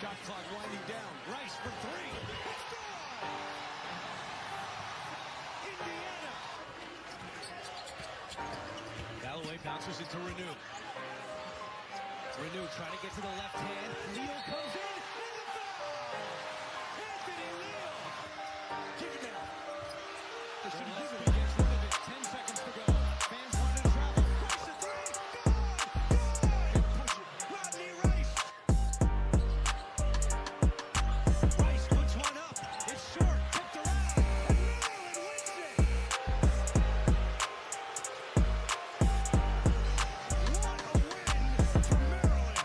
Shot clock winding down. Rice for three. Indiana. Galloway bounces it to Renew. Renew trying to get to the left hand. Leal comes in. And the foul! Anthony Leal. Keep it down. Gillespie gets rid of it. 10 seconds to go. Fans wanted to travel. Rice a three. Good. Push it. Rodney Rice. Rice puts one up. It's short. Tipped around. And Maryland wins it. What a win for Maryland.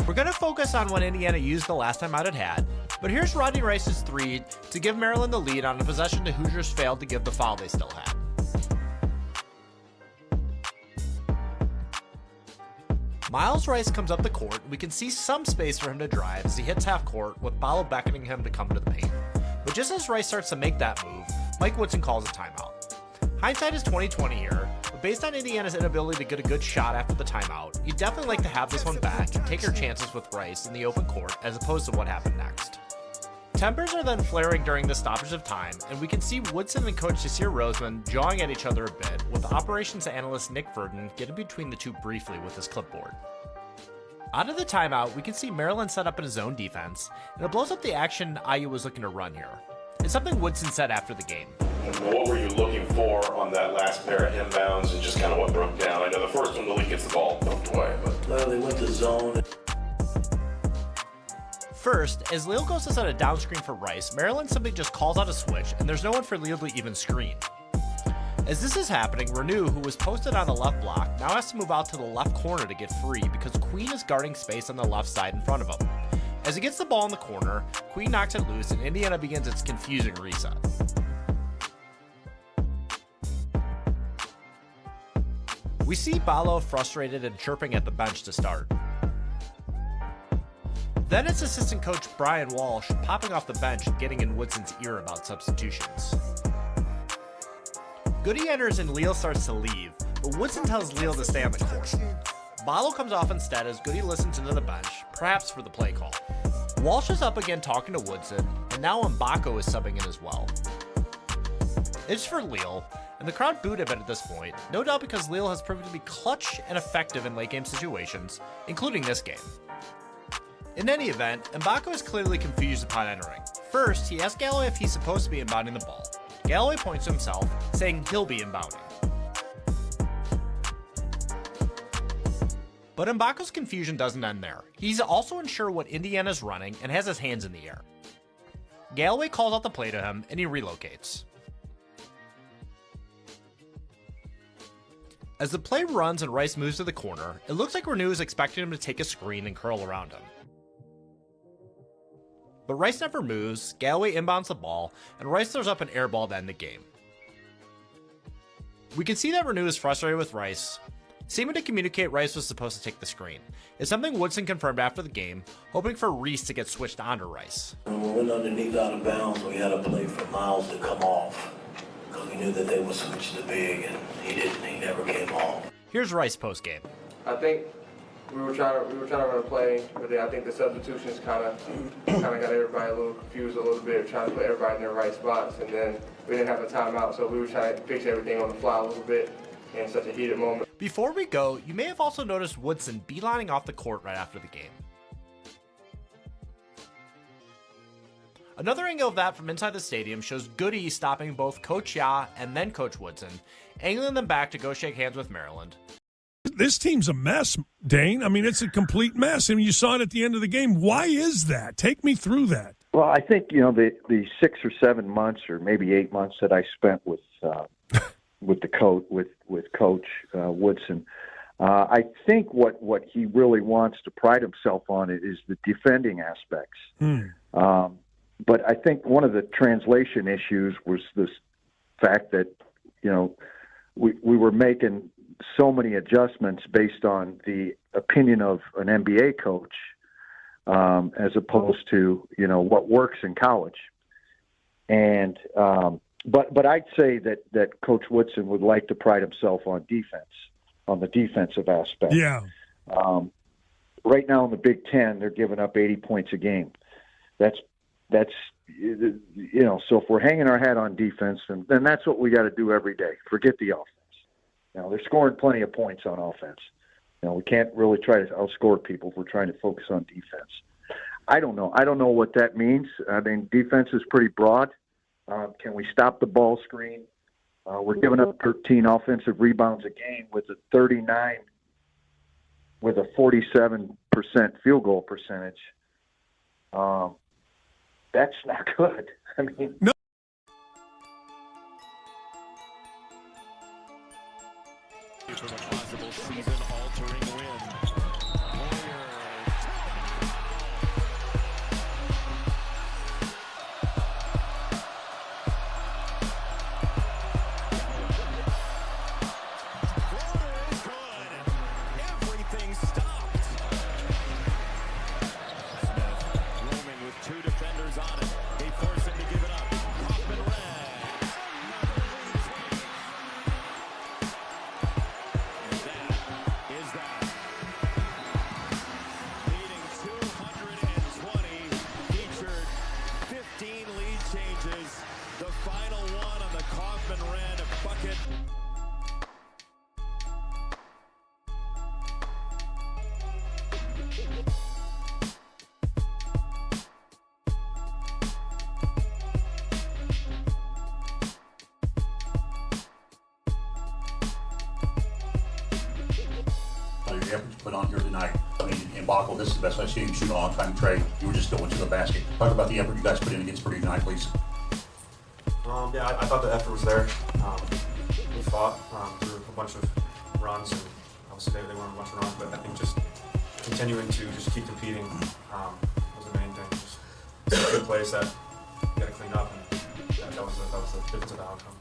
We're going to focus on when Indiana used the last time out it had, but here's Rodney Rice's three to give Maryland the lead on a possession the Hoosiers failed to give the foul they still had. Miles Rice comes up the court, and we can see some space for him to drive as he hits half court, with Ballo beckoning him to come to the paint. But just as Rice starts to make that move, Mike Woodson calls a timeout. Hindsight is 20/20 here, but based on Indiana's inability to get a good shot after the timeout, you'd definitely like to have this one back and take your chances with Rice in the open court as opposed to what happened next. Tempers are then flaring during the stoppage of time, and we can see Woodson and coach Jasir Roseman jawing at each other a bit, with operations analyst Nick Verdon getting between the two briefly with his clipboard. Out of the timeout, we can see Maryland set up in his own defense, and it blows up the action IU was looking to run here. It's something Woodson said after the game. What were you looking for on that last pair of inbounds and just kind of what broke down? I know the first one, the league gets the ball bumped away, but They went to zone. First, as Leal goes to set a down screen for Rice, Maryland simply just calls out a switch, and there's no one for Leal to even screen. As this is happening, Renew, who was posted on the left block, now has to move out to the left corner to get free because Queen is guarding space on the left side in front of him. As he gets the ball in the corner, Queen knocks it loose, and Indiana begins its confusing reset. We see Ballo frustrated and chirping at the bench to start. Then it's assistant coach Brian Walsh popping off the bench and getting in Woodson's ear about substitutions. Goody enters and Leal starts to leave, but Woodson tells Leal to stay on the court. Ballo comes off instead as Goody listens into the bench, perhaps for the play call. Walsh is up again talking to Woodson, and now Mbako is subbing in as well. It's for Leal, and the crowd booed a bit at this point, no doubt because Leal has proven to be clutch and effective in late game situations, including this game. In any event, Mbako is clearly confused upon entering. First, he asks Galloway if he's supposed to be inbounding the ball. Galloway points to himself, saying he'll be inbounding. But Mbako's confusion doesn't end there. He's also unsure what Indiana's running and has his hands in the air. Galloway calls out the play to him, and he relocates. As the play runs and Rice moves to the corner, it looks like Renew is expecting him to take a screen and curl around him. But Rice never moves, Galloway inbounds the ball, and Rice throws up an air ball to end the game. We can see that Renew is frustrated with Rice, seeming to communicate Rice was supposed to take the screen. It's something Woodson confirmed after the game, hoping for Reese to get switched onto Rice. When we went underneath out of bounds, we had a play for Miles to come off, because we knew that they would switch to big, and he never came off. Here's Rice post-game. I think we were trying to run a play, but I think the substitutions kind of got everybody a little confused a little bit, trying to put everybody in their right spots, and then we didn't have a timeout, so we were trying to fix everything on the fly a little bit in such a heated moment. Before we go, you may have also noticed Woodson beelining off the court right after the game. Another angle of that from inside the stadium shows Goody stopping both Coach Ya and then Coach Woodson, angling them back to go shake hands with Maryland. This team's a mess, Dane. I mean, it's a complete mess. I mean, you saw it at the end of the game. Why is that? Take me through that. Well, I think, the 6 or 7 months or maybe 8 months that I spent with the coach, with Coach Woodson, I think what he really wants to pride himself on is the defending aspects. But I think one of the translation issues was this fact that, we were making so many adjustments based on the opinion of an NBA coach as opposed to, what works in college. And but I'd say that Coach Woodson would like to pride himself on defense, on the defensive aspect. Yeah. right now in the Big Ten, they're giving up 80 points a game. That's so if we're hanging our hat on defense, then that's what we got to do every day. Forget the offense. They're scoring plenty of points on offense. We can't really try to outscore people if we're trying to focus on defense. I don't know. I don't know what that means. I mean, defense is pretty broad. Can we stop the ball screen? We're giving up 13 offensive rebounds a game with a 47% field goal percentage. That's not good. I mean, No. From a possible season-altering win. Everything stopped. Smith roaming with two defenders on it. They force him to give it up. Kaufman red. Is that leading 220, featured 15 lead changes. The final one on the Kaufman red bucket. Your effort you put on here tonight. I mean, in Baco, this is the best I've seen you shoot a long time trade. You were just going to the basket. Talk about the effort you guys put in against Purdue tonight, please. I thought the effort was there. We fought through a bunch of runs, and obviously they weren't a bunch of runs, but I think just continuing to just keep competing was the main thing. Just good plays that you got to clean up, and that was the difference of the outcome.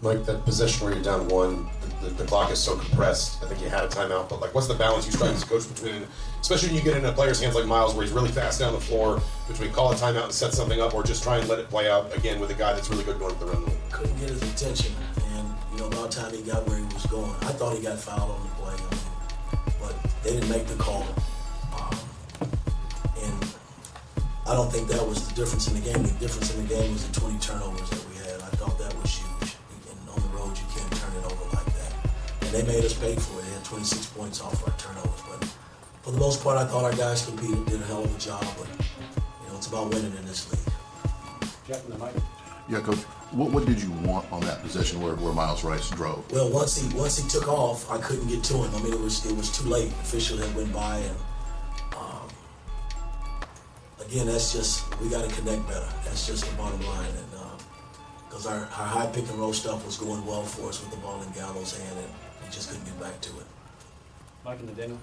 Mike, that possession where you're down one, the clock is so compressed. I think you had a timeout, but what's the balance you strike as a coach between, especially when you get into a player's hands like Miles, where he's really fast down the floor, between call a timeout and set something up, or just try and let it play out again with a guy that's really good going at the rim? Couldn't get his attention, and about time he got where he was going. I thought he got fouled on the play, but they didn't make the call. And I don't think that was the difference in the game. The difference in the game was the 20 turnovers that we had. I thought that was huge. And on the road, you can't turn it over like that. And they made us pay for it. They had 26 points off our turnovers. But for the most part, I thought our guys competed, did a hell of a job. But, it's about winning in this league. Jeff and the Mike. Yeah, Coach. What did you want on that possession where Miles Rice drove? Well, once he took off, I couldn't get to him. I mean, it was too late. The official had went by, and again, that's just, we got to connect better. That's just the bottom line, and because our high pick and roll stuff was going well for us with the ball in Gallo's hand, and we just couldn't get back to it. Mike and the Daniel.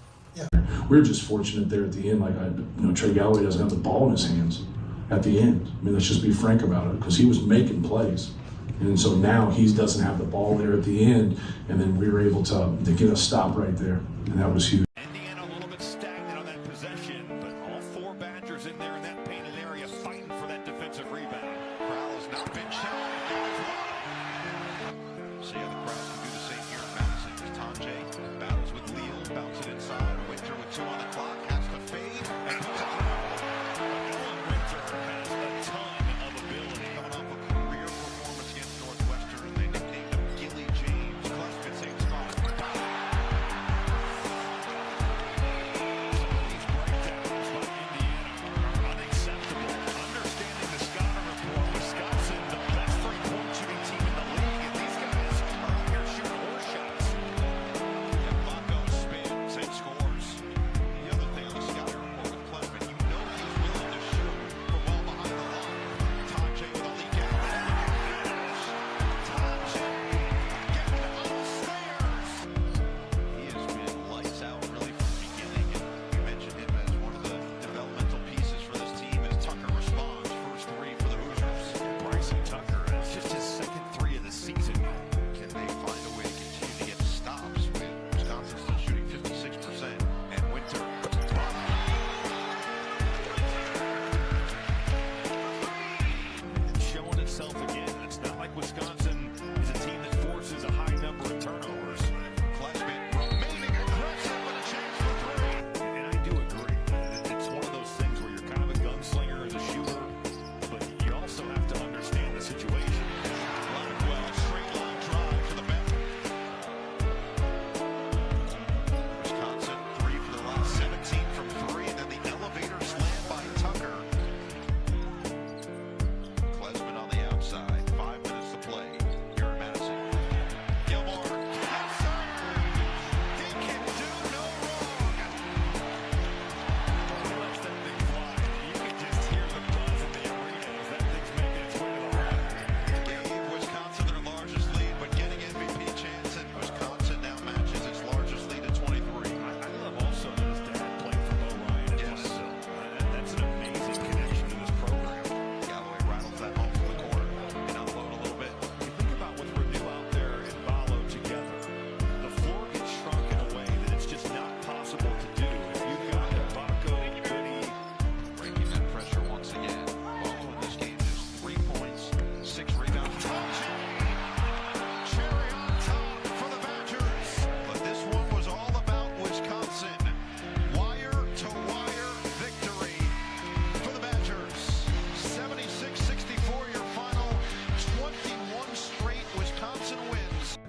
We were just fortunate there at the end. Trey Galloway doesn't have the ball in his hands at the end. I mean, let's just be frank about it, because he was making plays. And so now he doesn't have the ball there at the end, and then we were able to get a stop right there, and that was huge. Indiana a little bit stagnant on that possession, but all four Badgers in there in that painted area fighting for that defensive rebound. Crowell has not been shy. See how the crowd can do the same here in Madison. Tanjay battles with Leal, bounces inside. Winter with 2 on the clock, has to fade, and puts it through. Dylan Winter has a ton of ability. Coming off a career performance against Northwestern, they nicknamed him Gilly James. Clutch at same spot.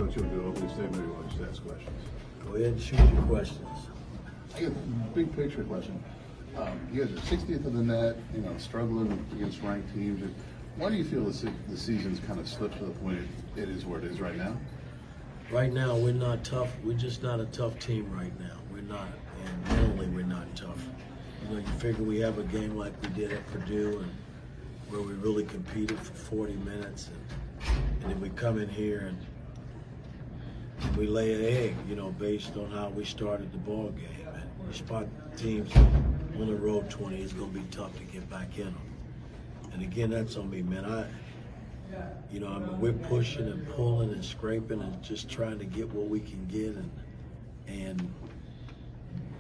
Coach, you'll do an opening statement, or you want to just ask questions? Go ahead and shoot your questions. I got a big picture question. You guys are 60th of the net, struggling against ranked teams. Why do you feel the season's kind of slipped to the point it is where it is right now? Right now, we're not tough. We're just not a tough team right now. We're not, and mentally we're not tough. You figure we have a game like we did at Purdue, and where we really competed for 40 minutes, and then we come in here and we lay an egg, based on how we started the ball game. And we spot teams on the road 20, it's going to be tough to get back in them. And again, that's on me, man. We're pushing and pulling and scraping and just trying to get what we can get, and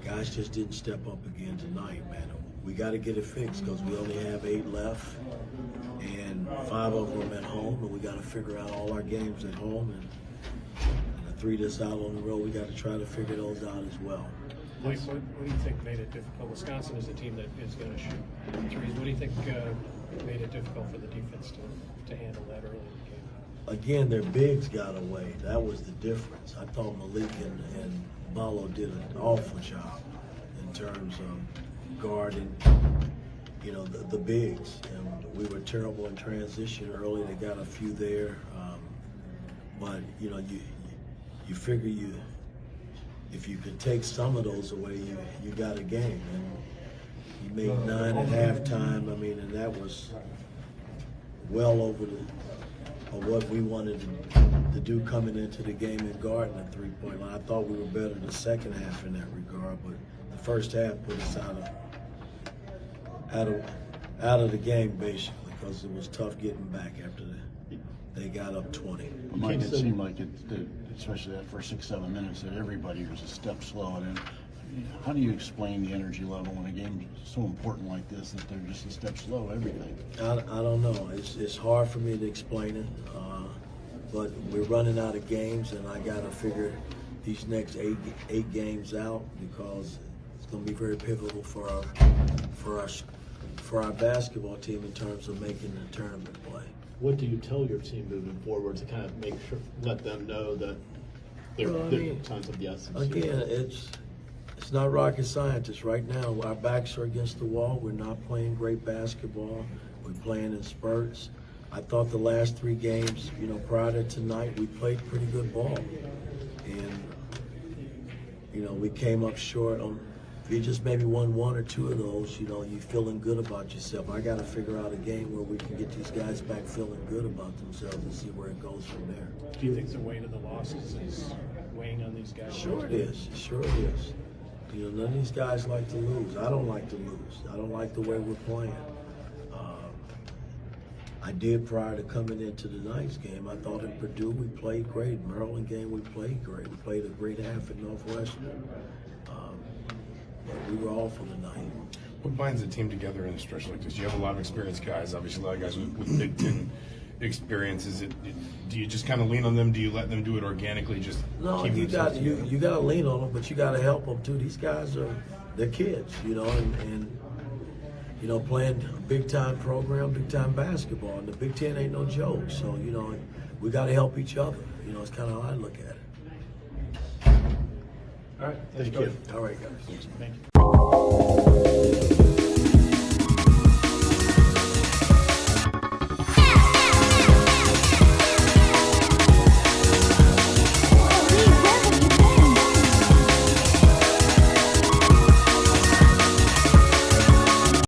guys just didn't step up again tonight, man. We got to get it fixed because we only have 8 left, and 5 of them at home, and we got to figure out all our games at home, and the 3 that's out on the road, we got to try to figure those out as well. Mike, what do you think made it difficult? Wisconsin is a team that is going to shoot threes. What do you think made it difficult for the defense to handle that early in the game? Again, their bigs got away. That was the difference. I thought Malik and Ballo did an awful job in terms of guarding, the bigs. And we were terrible in transition early. They got a few there, but you figure if you could take some of those away, you got a game. And you made 9 at halftime. And that was well over what we wanted to do coming into the game and guarding the 3-point line. I thought we were better the second half in that regard, but the first half put us out of the game basically because it was tough getting back after they got up 20. Mike, it seemed like especially that first 6-7 minutes, that everybody was a step slow. And how do you explain the energy level in a game so important like this that they're just a step slow, everything? I don't know. It's hard for me to explain it, but we're running out of games, and I got to figure these next eight games out because it's going to be very pivotal for our basketball team in terms of making the tournament play. What do you tell your team moving forward to kind of make sure, let them know that they're tons of yeses? Again, it's not rocket science. Right now, our backs are against the wall. We're not playing great basketball. We're playing in spurts. I thought the last 3 games, prior to tonight, we played pretty good ball. And, we came up short on, if you just maybe won 1 or 2 of those, you're feeling good about yourself. I got to figure out a game where we can get these guys back feeling good about themselves and see where it goes from there. Do you think the weight of the losses is weighing on these guys? Sure it is. None of these guys like to lose. I don't like to lose. I don't like the way we're playing. I did prior to coming into tonight's game. I thought in Purdue we played great. Maryland game we played great. We played a great half at Northwestern. But we were awful tonight. What binds the team together in a stretch like this? You have a lot of experienced guys, obviously a lot of guys with Big Ten experience. Do you just kind of lean on them? Do you let them do it organically? No, you got to lean on them, but you got to help them too. These guys they're kids, and playing a big time program, big time basketball, and the Big Ten ain't no joke. So we got to help each other. It's kind of how I look at it. All right, Thank you. All right, guys. Thank you.